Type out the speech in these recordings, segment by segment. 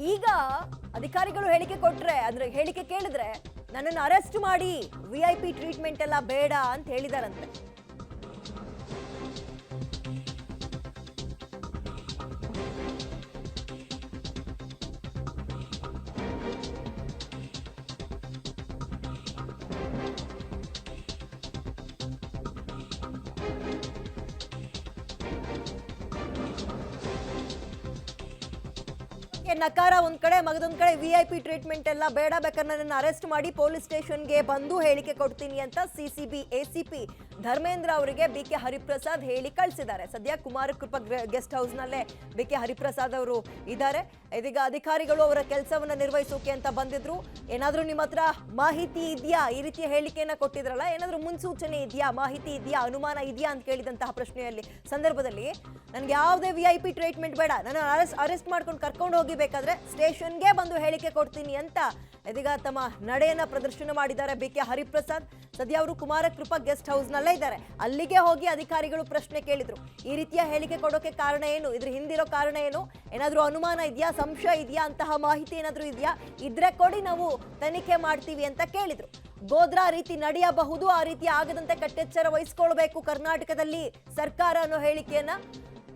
ಈಗ ಅಧಿಕಾರಿಗಳು ಹೇಳಿಕೆ ಕೊಟ್ರೆ ಅಂದ್ರೆ ಹೇಳಿಕೆ ಕೇಳಿದ್ರೆ ನನ್ನನ್ನು ಅರೆಸ್ಟ್ ಮಾಡಿ ವಿಐಪಿ ಟ್ರೀಟ್ಮೆಂಟ್ ಎಲ್ಲ ಬೇಡ ಅಂತ ಹೇಳಿದಾರಂತೆ. ನಕಾರ ಒಂದ್ ಕಡೆ ಮಗದೊಂದ್ ಕಡೆ ವಿಐಪಿ ಟ್ರೀಟ್ಮೆಂಟ್ ಎಲ್ಲ ಬೇಡ, ಬೇಕಾದ್ರೆ ನನ್ನನ್ನು ಅರೆಸ್ಟ್ ಮಾಡಿ ಪೊಲೀಸ್ ಸ್ಟೇಷನ್ಗೆ ಬಂದು ಹೇಳಿಕೆ ಕೊಡ್ತೀನಿ ಅಂತ ಸಿಸಿಬಿ ಎಸಿಪಿ ಧರ್ಮೇಂದ್ರ ಅವರಿಗೆ ಬಿಕೆ ಹರಿಪ್ರಸಾದ್ ಹೇಳಿ ಕಳಿಸಿದ್ದಾರೆ. ಸದ್ಯ ಕುಮಾರಕೃಪಾ ಗೆಸ್ಟ್ ಹೌಸ್ ನಲ್ಲೇ ಬಿಕೆ ಹರಿಪ್ರಸಾದ್ ಅವರು ಇದ್ದಾರೆ. ಇದೀಗ ಅಧಿಕಾರಿಗಳು ಅವರ ಕೆಲಸವನ್ನ ನಿರ್ವಹಿಸೋಕೆ ಅಂತ ಬಂದಿದ್ರು. ಏನಾದ್ರೂ ನಿಮ್ಮ ಹತ್ರ ಮಾಹಿತಿ ಇದೆಯಾ, ಈ ರೀತಿಯ ಹೇಳಿಕೆಯನ್ನ ಕೊಟ್ಟಿದ್ರಲ್ಲ, ಏನಾದ್ರೂ ಮುನ್ಸೂಚನೆ ಇದೆಯಾ, ಮಾಹಿತಿ ಇದೆಯಾ, ಅನುಮಾನ ಇದೆಯಾ ಅಂತ ಕೇಳಿದಂತಹ ಪ್ರಶ್ನೆಯಲ್ಲಿ ಸಂದರ್ಭದಲ್ಲಿ ನನ್ಗೆ ಯಾವುದೇ ವಿಐಪಿ ಟ್ರೀಟ್ಮೆಂಟ್ ಬೇಡ, ನನ್ನ ಅರೆಸ್ಟ್ ಮಾಡ್ಕೊಂಡು ಕರ್ಕೊಂಡು ಹೋಗಿ ಬೇಕಾದ್ರೆ ಸ್ಟೇಷನ್ಗೆ ಬಂದು ಹೇಳಿಕೆ ಕೊಡ್ತೀನಿ ಅಂತ ಇದೀಗ ತಮ್ಮ ನಡೆಯನ್ನ ಪ್ರದರ್ಶನ ಮಾಡಿದ್ದಾರೆ ಬಿಕೆ ಹರಿಪ್ರಸಾದ್. ಸದ್ಯ ಅವರು ಕುಮಾರಕೃಪಾ ಗೆಸ್ಟ್ ಹೌಸ್ ನಲ್ಲೇ ಇದ್ದಾರೆ. ಅಲ್ಲಿಗೆ ಹೋಗಿ ಅಧಿಕಾರಿಗಳು ಪ್ರಶ್ನೆ ಕೇಳಿದ್ರು. ಈ ರೀತಿಯ ಹೇಳಿಕೆ ಕೊಡೋಕೆ ಕಾರಣ ಏನು, ಇದ್ರ ಹಿಂದಿರೋ ಕಾರಣ ಏನು, ಏನಾದ್ರೂ ಅನುಮಾನ ಇದೆಯಾ, ಸಂಶಯ ಇದೆಯಾ, ಅಂತಹ ಮಾಹಿತಿ ಏನಾದ್ರೂ ಇದೆಯಾ, ಇದ್ರೆ ಕೊಡಿ, ನಾವು ತನಿಖೆ ಮಾಡ್ತೀವಿ ಅಂತ ಕೇಳಿದ್ರು. ಗೋದ್ರಾ ರೀತಿ ನಡೆಯಬಹುದು, ಆ ರೀತಿ ಆಗದಂತೆ ಕಟ್ಟೆಚ್ಚರ ವಹಿಸಿಕೊಳ್ಬೇಕು ಕರ್ನಾಟಕದಲ್ಲಿ ಸರ್ಕಾರ ಅನ್ನೋ ಹೇಳಿಕೆಯನ್ನ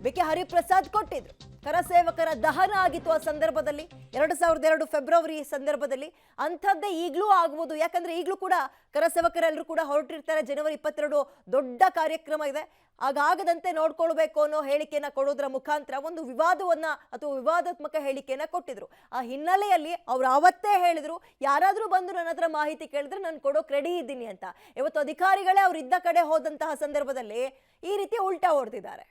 ಬಿಕೆ ಹರಿಪ್ರಸಾದ್ ಕೊಟ್ಟಿದ್ರು. ಕರಸೇವಕರ ದಹನ ಆಗಿತ್ತು ಆ ಸಂದರ್ಭದಲ್ಲಿ 2002 ಫೆಬ್ರವರಿ ಸಂದರ್ಭದಲ್ಲಿ. ಅಂಥದ್ದೇ ಈಗಲೂ ಆಗ್ಬೋದು, ಯಾಕಂದ್ರೆ ಈಗಲೂ ಕೂಡ ಕರಸೇವಕರೆಲ್ಲರೂ ಕೂಡ ಹೊರಟಿರ್ತಾರೆ. ಜನವರಿ 22 ದೊಡ್ಡ ಕಾರ್ಯಕ್ರಮ ಇದೆ. ಹಾಗಾಗದಂತೆ ನೋಡ್ಕೊಳ್ಬೇಕು ಅನ್ನೋ ಹೇಳಿಕೆಯನ್ನ ಕೊಡೋದ್ರ ಮುಖಾಂತರ ಒಂದು ವಿವಾದವನ್ನ ಅಥವಾ ವಿವಾದಾತ್ಮಕ ಹೇಳಿಕೆಯನ್ನ ಕೊಟ್ಟಿದ್ರು. ಆ ಹಿನ್ನೆಲೆಯಲ್ಲಿ ಅವ್ರು ಅವತ್ತೇ ಹೇಳಿದ್ರು, ಯಾರಾದ್ರೂ ಬಂದು ನನ್ನ ಹತ್ರ ಮಾಹಿತಿ ಕೇಳಿದ್ರೆ ನಾನು ಕೊಡೋಕ್ ರೆಡಿ ಇದ್ದೀನಿ ಅಂತ. ಇವತ್ತು ಅಧಿಕಾರಿಗಳೇ ಅವ್ರು ಇದ್ದ ಕಡೆ ಹೋದಂತಹ ಸಂದರ್ಭದಲ್ಲಿ ಈ ರೀತಿ ಉಲ್ಟಾ ಹೊಡೆದಿದ್ದಾರೆ.